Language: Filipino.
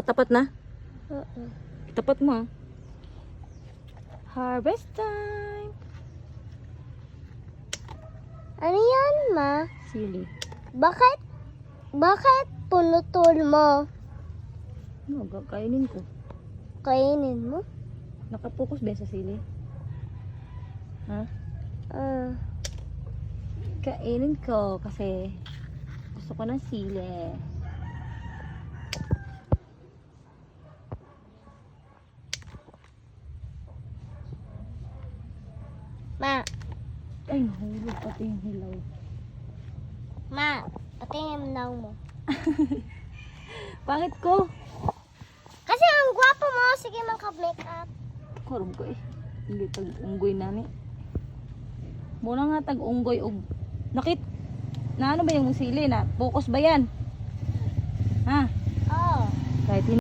Tapat na? Oo. Tapat mo. Ah. Harvest time. Ano yan, ma? Sili. Bakit punutol mo? Ano, kainin ko. Kainin mo? Nakapokus ba sa sili? Ha? Ah. Kainin ko kasi gusto ko ng sili. Ma, Ay, nahulog pati yung hilaw. ma, pati yung daw mo. Pangit ko. Kasi ang gwapo mo, sige makap-makeup. Karoon ko eh. Hindi tag-unggoy na ni. Muna nga tag-unggoy og nakit. Na ano ba yung sili na? Focus ba yan?